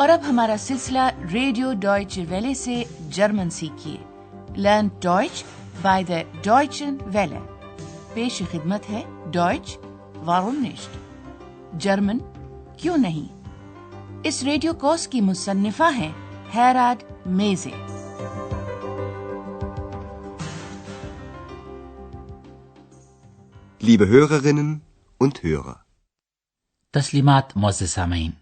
और अब हमारा सिलसिला रेडियो डॉयचे वेले से जर्मन सीखिए। लर्न डॉयच बाय द डॉयचन वेले। पेश खिदमत है डॉयच वारुम निश्ट, जर्मन क्यों नहीं। इस रेडियो कोर्स की मुसन्निफा है हेराड मेजे। Liebe Hörerinnen und Hörer, तस्लीमात मोअज़्ज़िज़ सामीन,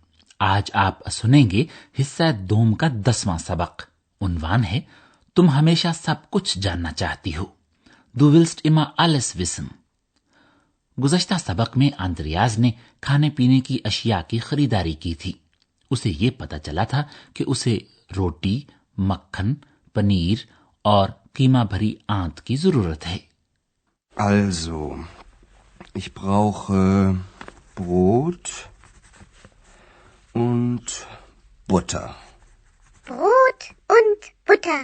आज आप सुनेंगे हिस्सा 2 का 10वां सबक। उन्वान है तुम हमेशा सब कुछ जानना चाहती हो। Du willst immer alles wissen। गुज़श्ता सबक में आंद्रियाज ने खाने पीने की अशिया की खरीदारी की थी। उसे ये पता चला था कि उसे रोटी, मक्खन, पनीर और कीमा भरी आंत की जरूरत है। also, ich brauche Brot und Butter. Brot und Butter,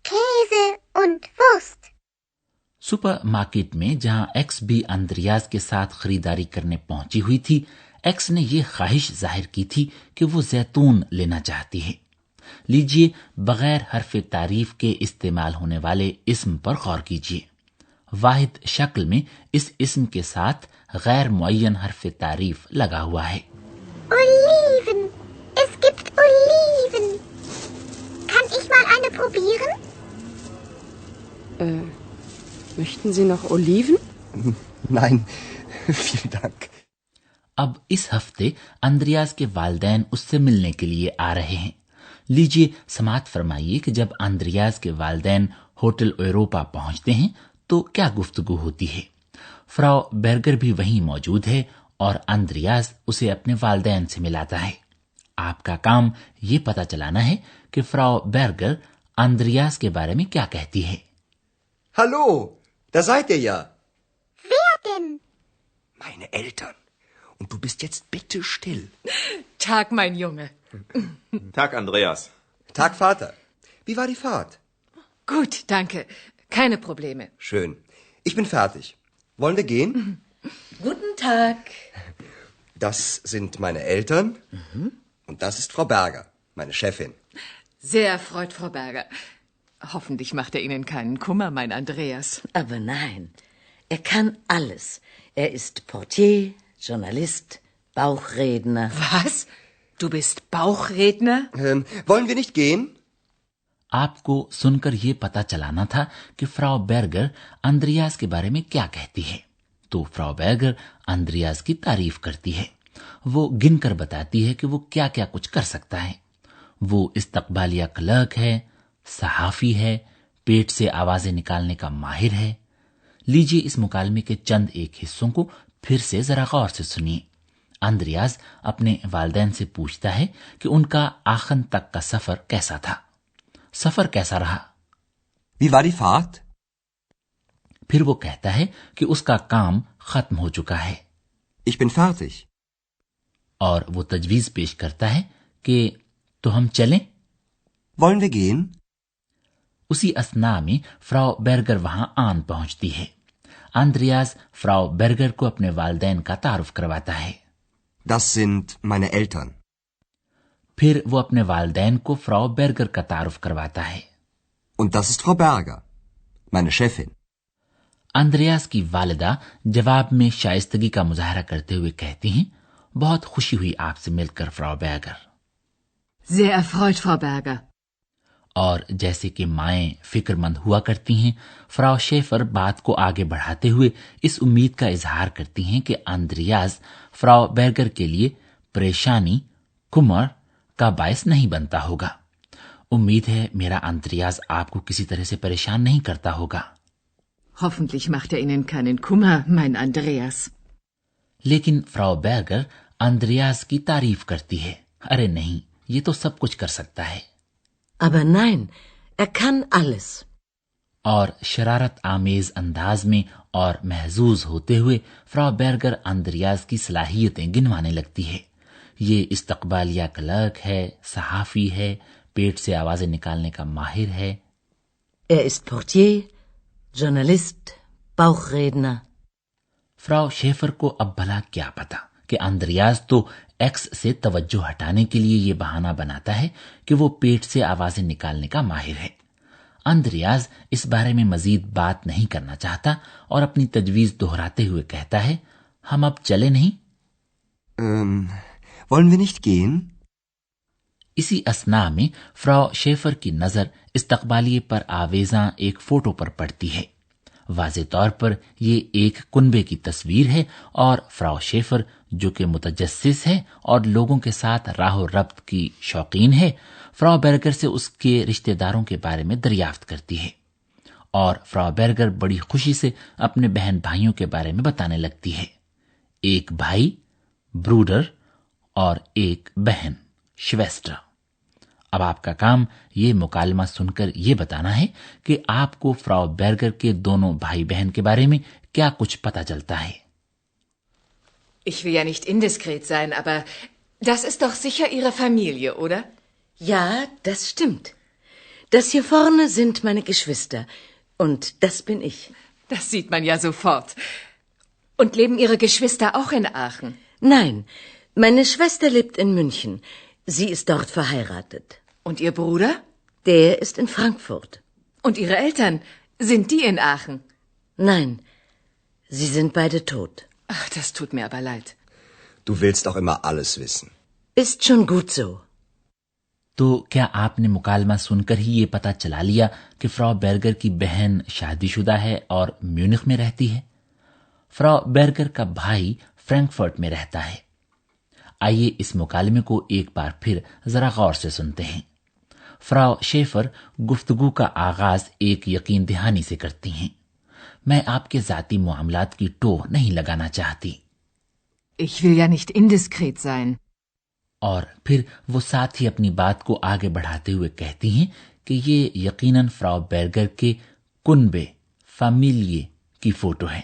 Käse und Wurst। Super market में जहां एक्स भी आंद्रियाज के साथ खरीदारी करने पहुंची हुई थी, एक्स ने ये ख्वाहिश जाहिर की थी कि वो जैतून लेना चाहती है। लीजिए, बगैर हरफ तारीफ के इस्तेमाल होने वाले इस्म पर गौर कीजिए। वाहिद शक्ल में इस इस्म के साथ गैर मुअय्यन हरफ तारीफ लगा हुआ है। Oliven, es gibt Oliven। Kann ich mal eine probieren? Möchten Sie noch Oliven? Nein, vielen Dank. अब इस हफ्ते आंद्रियाज के वालिदैन उससे मिलने के लिए आ रहे हैं। लीजिए, समाअत फरमाइए कि जब आंद्रियाज के वालिदैन होटल यूरोपा पहुंचते हैं तो क्या गुफ्तगू होती है। फ्राउ बेर्गर भी वहीं मौजूद है और आंद्रियाज उसे अपने वालिदैन से मिलाता है। आपका काम ये पता चलाना है कि फ्राउ बेर्गर आंद्रियाज के बारे में क्या कहती है। Hallo, da seid ihr ja. Wer denn? Meine Eltern. Und du bist jetzt bitte still. Tag, mein Junge. Tag, Andreas. Tag, Vater. Wie war die Fahrt? Gut, danke. Keine Probleme. Schön. Ich bin fertig. Wollen wir gehen? Guten Tag. Das sind meine Eltern. Und das ist Frau Berger, meine Chefin. Sehr erfreut, Frau Berger. Hoffentlich macht er Ihnen keinen Kummer, mein Andreas. Aber nein, er kann alles. Er ist Portier, Journalist, Bauchredner. Was? Du bist Bauchredner? Wollen wir nicht gehen? आपको सुनकर ये पता चलाना था कि Frau बेर्गर आंद्रियाज के बारे में क्या कहती है। तो फ्राउ बेर्गर आंद्रियाज की तारीफ करती है। वो गिनकर बताती है कि वो क्या क्या कुछ कर सकता है। वो इस्तकबालिया क्लर्क है, सहाफी है, पेट से आवाजें निकालने का माहिर है। लीजिए, इस मुकालमे के चंद एक हिस्सों को फिर से जरा गौर से सुनिए। आंद्रियाज अपने वालिदैन से पूछता है कि उनका आखन तक का सफर कैसा था। सफर कैसा रहा? Wie war die Fahrt? फिर वो कहता है कि उसका काम खत्म हो चुका है। Ich bin fertig. और वो तजवीज पेश करता है कि तो हम चलें? Wollen wir gehen? उसी असना में फ्राउ बेर्गर वहां आन पहुंचती है। आंद्रियाज फ्राउ बेर्गर को अपने वालिदैन का तारुफ करवाता है। Das sind meine Eltern. फिर वो अपने वालिदैन को फ्राउ बेर्गर का तारुफ करवाता है। Und das ist Frau Berger, meine Chefin. आंद्रियाज की वालिदा जवाब में शाइस्तगी का मुजाहरा करते हुए कहती हैं, बहुत खुशी हुई आपसे मिलकर Frau बेर्गर। Sehr erfreut, Frau Berger। और जैसे कि माएं फिक्रमंद हुआ करती हैं, फ्राउ शेफर बात को आगे बढ़ाते हुए इस उम्मीद का इजहार करती हैं कि आंद्रियाज फ्राउ बेर्गर के लिए परेशानी, कुमर का बायस नहीं बनता होगा। उम्मीद है मेरा आंद्रियाज आपको किसी तरह से परेशान नहीं करता होगा। Hoffentlich macht er Ihnen keinen Kummer, mein Andreas। लेकिन फ्राउ बेर्गर आंद्रियाज की तारीफ करती है। अरे नहीं, ये तो सब कुछ कर सकता है। Aber nein, er kann alles। और शरारत आमेज अंदाज में और महजूज होते हुए फ्राउ बेर्गर आंद्रियाज की सलाहियतें गिनवाने लगती है। ये इस्तकबालिया क्लर्क है, सहाफी है, पेट से आवाजें निकालने का माहिर है। Er ist Portier, Journalist, Bauchredner। Frau Schaefer को अब भला क्या पता कि आंद्रियाज तो एक्स से तवज्जो हटाने के लिए ये बहाना बनाता है कि वो पेट से आवाजें निकालने का माहिर है। अंद्रियाज इस बारे में मजीद बात नहीं करना चाहता और अपनी तजवीज दोहराते हुए कहता है, हम अब चले नहीं? Wollen wir nicht gehen? इसी असना में फ्रॉ शेफर की नजर इस्तकबालिये पर आवेजा एक फोटो पर पड़ती है। वाज़े तौर पर ये एक कुनबे की तस्वीर है और फ्रॉ शेफर, जो कि मुतजस्सिस है और लोगों के साथ राहो रब्त की शौकीन है, फ्रॉ बेर्गर से उसके रिश्तेदारों के बारे में दरियाफ्त करती है और फ्रॉ बेर्गर बड़ी खुशी से अपने बहन भाइयों के बारे में बताने लगती है। एक भाई ब्रूडर और एक बहन श्वेस्टर। अब आपका काम ये मुकालमा सुनकर ये बताना है कि आपको फ्रॉ बेर्गर के दोनों भाई बहन के बारे में क्या कुछ पता चलता है। Ich will ja nicht indiskret sein, aber das ist doch sicher Ihre Familie, oder? Ja, das stimmt. Das hier vorne sind meine Geschwister und das bin ich. Das sieht man ja sofort. Und leben Ihre Geschwister auch in Aachen? Nein, meine Schwester lebt in München. Sie ist dort verheiratet. Und Ihr Bruder? Der ist in Frankfurt. Und Ihre Eltern? Sind die in Aachen? Nein, sie sind beide tot. Ach, das tut mir aber leid. Du willst doch immer alles wissen. Ist schon gut so. तो क्या आपने मुकालमा सुनकर ही ये पता चला लिया कि fro बेर्गर की बहन शादीशुदा है और म्यूनिख में रहती है? फ्रॉ बेर्गर का भाई फ्रैंकफर्ट में रहता है। आइए इस मुकालमे को एक बार फिर जरा गौर से सुनते हैं। फ्रॉ शेफर गुफ्तगू का आगाज एक यकीन दहानी से करती हैं। मैं आपके जाती मामलात की टोह नहीं लगाना चाहती। Ich will ja nicht indiskret sein. और फिर वो साथ ही अपनी बात को आगे बढ़ाते हुए कहती हैं कि ये यकीनन फ्रॉ बेर्गर के कुनबे फैमिलिये की फोटो है,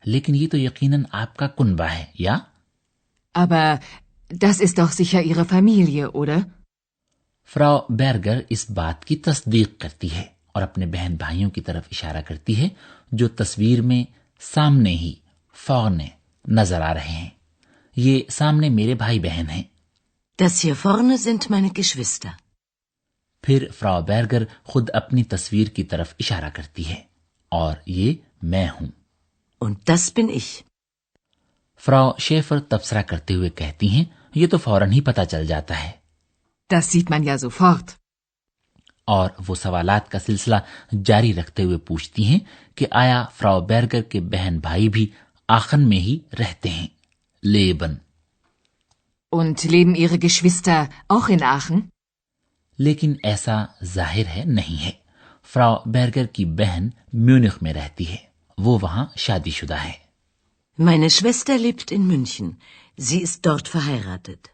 लेकिन ये तो यकीनन आपका कुनबा है, या? Aber das ist doch sicher Ihre Familie, oder? फ्रॉ बेर्गर इस बात की तस्दीक करती है और अपने बहन भाइयों की तरफ इशारा करती है जो तस्वीर में सामने ही फौरने नजर आ रहे हैं। ये सामने मेरे भाई बहन हैं। Das hier vorne sind meine Geschwister. फिर फ्रॉ बेर्गर खुद अपनी तस्वीर की तरफ इशारा करती है और ये मैं हूं। Und das bin ich. फ्रॉ शेफर तबसरा करते हुए कहती हैं, ये तो फौरन ही पता चल जाता है। Das sieht man ja sofort. और वो सवालात का सिलसिला जारी रखते हुए पूछती हैं कि आया फ्रॉ बेर्गर के बहन भाई भी आखन में ही रहते हैं, Lebon. Und leben Ihre Geschwister auch in Aachen? लेकिन ऐसा जाहिर है नहीं है। फ्रॉ बेर्गर की बहन म्यूनिख में रहती है, वो वहां शादीशुदा है। Meine Schwester lebt in München. Sie ist dort verheiratet.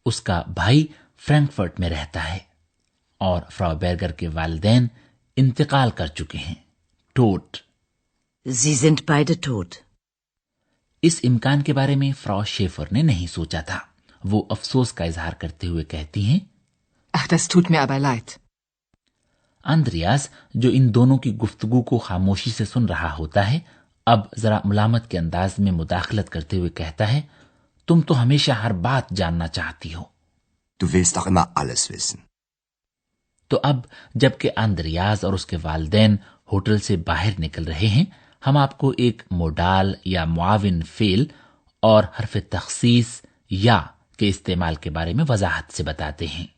उसका भाई फ्रैंकफर्ट में रहता है और फ्रॉ बेर्गर के वालिदैन इंतकाल कर चुके हैं, टोट। Sie sind beide tot. इस इम्कान के बारे में फ्रॉ शेफर ने नहीं सोचा था। वो अफसोस का इजहार करते हुए कहती हैं, Ach, das tut mir aber leid. Andreas, जो इन दोनों की गुफ्तगू को खामोशी से सुन रहा होता है, अब जरा मुलामत के अंदाज में मुदाखलत करते हुए कहता है, तुम तो हमेशा हर बात जानना चाहती हो। Du willst doch immer alles wissen. तो अब जबकि अंद्रियास और उसके वालिदैन होटल से बाहर निकल रहे हैं, हम आपको एक मोडाल या मुआविन फेल और हरफ तखसीस या के इस्तेमाल के बारे में वजाहत से बताते हैं।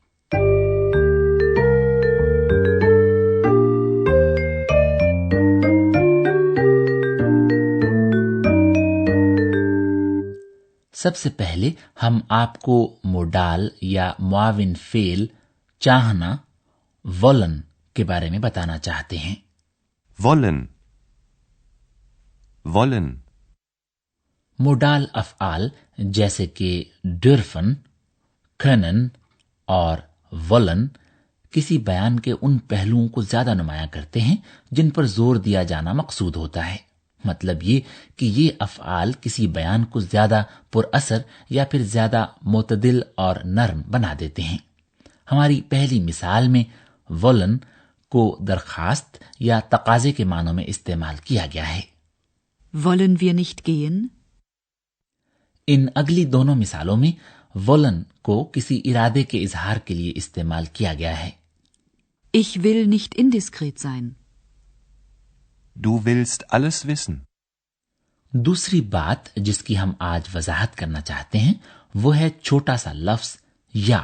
सबसे पहले हम आपको मोडाल या मुआविन फेल चाहना वोलन के बारे में बताना चाहते हैं। Wollen. Wollen. मोडाल अफ़आल जैसे कि dürfen, können और wollen किसी बयान के उन पहलुओं को ज्यादा नुमाया करते हैं जिन पर जोर दिया जाना मकसूद होता है। मतलब ये कि ये अफ़आल किसी बयान को ज्यादा पुरअसर या फिर ज्यादा मोतदिल और नर्म बना देते हैं। हमारी पहली मिसाल में वोलन को दरखास्त या तकाजे के मानों में इस्तेमाल किया गया है। Wollen wir nicht gehen? इन अगली दोनों मिसालों में wollen को किसी इरादे के इजहार के लिए इस्तेमाल किया गया है। Ich will nicht indiskret sein. Du willst alles wissen. दूसरी बात जिसकी हम आज वजाहत करना चाहते हैं वो है छोटा सा लफ्ज या।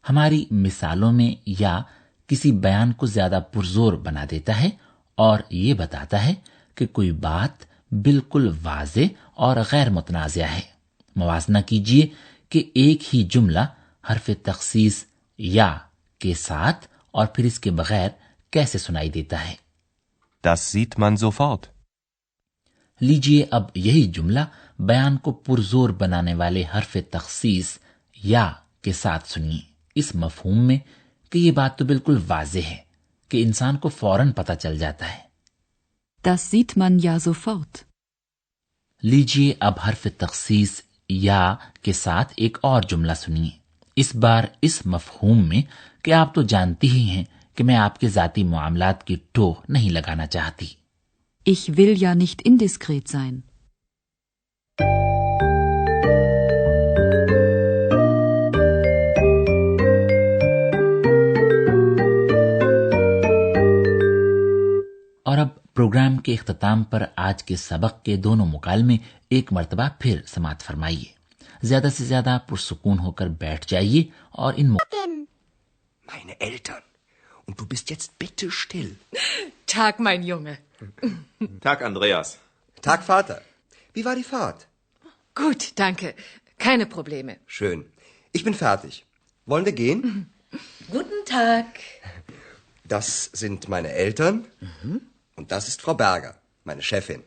हमारी मिसालों में या किसी बयान को ज्यादा पुरजोर बना देता है और ये बताता है कि कोई बात बिल्कुल वाज़े और गैर मुतनाज़िया है। मुवाज़ना कीजिए कि एक ही जुमला हर्फ तखसीस या के साथ और फिर इसके बगैर कैसे सुनाई देता है। Das sieht man sofort. लीजिए अब यही जुमला बयान को पुरजोर बनाने वाले हर्फ तखसीस या के साथ सुनिए, इस मफहूम में कि ये बात तो बिल्कुल वाज़े है कि इंसान को फौरन पता चल जाता है। Das sieht man ja sofort. लीजिए अब हर्फ तखसीस या के साथ एक और जुमला सुनिए, इस बार इस मफहूम में कि आप तो जानती ही हैं कि मैं आपके जाती मामलात की टोह नहीं लगाना चाहती। Ich will ja nicht indiskret sein. और अब प्रोग्राम के इख्तिताम पर आज के सबक के दोनों मुकालमे एक मर्तबा फिर समाअत फरमाइए। ज्यादा से ज्यादा पुरसुकून होकर बैठ जाइए और इन Meine Eltern. Und du bist jetzt bitte still. Tag, mein Junge. Tag, Andreas. Tag, Vater. Wie war die Fahrt? Gut, danke. Keine Probleme. Schön. Ich bin fertig. Wollen wir gehen? Guten Tag. Das sind meine Eltern. Und das ist Frau Berger, meine Chefin.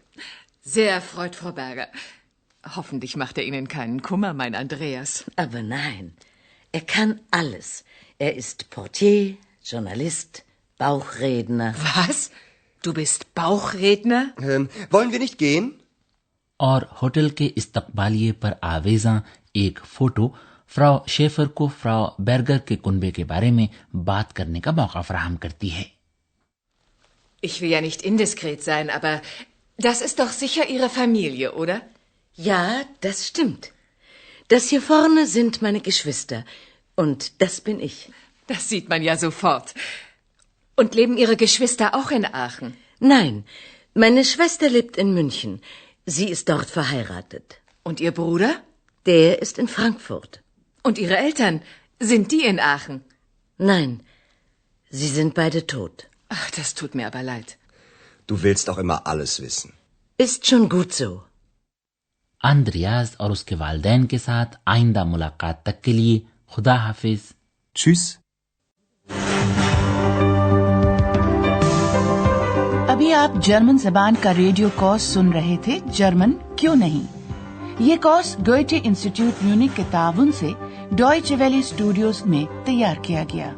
Sehr erfreut, Frau Berger. Hoffentlich macht er Ihnen keinen Kummer, mein Andreas. Aber nein, er kann alles. Er ist Portier, Journalist, Bauchredner. Was? Du bist Bauchredner? Wollen wir nicht gehen? और hotel के इस्तकबालिये पर आवेजा एक photo Frau Schaefer को Frau बेर्गर के कुनबे के बारे में बात करने का मौका फराहम करती है। Ich will ja nicht indiskret sein, aber das ist doch sicher Ihre Familie, oder? Ja, das stimmt. Das hier vorne sind meine Geschwister. Und das bin ich. Das sieht man ja sofort. Und leben Ihre Geschwister auch in Aachen? Nein, meine Schwester lebt in München. Sie ist dort verheiratet. Und Ihr Bruder? Der ist in Frankfurt. Und Ihre Eltern? Sind die in Aachen? Nein, sie sind beide tot. Ach, das tut mir aber leid. Du willst auch immer alles wissen. Ist schon gut so. अंद्रियाज और उसके वालिदैन के साथ आइंदा मुलाकात तक के लिए खुदा हाफिज। Tschüss. अभी आप जर्मन जबान का रेडियो कोर्स सुन रहे थे, जर्मन क्यों नहीं। ये कोर्स गोएटे इंस्टीट्यूट म्यूनिख के ताउन से डॉयचे वेले स्टूडियोज में तैयार किया गया।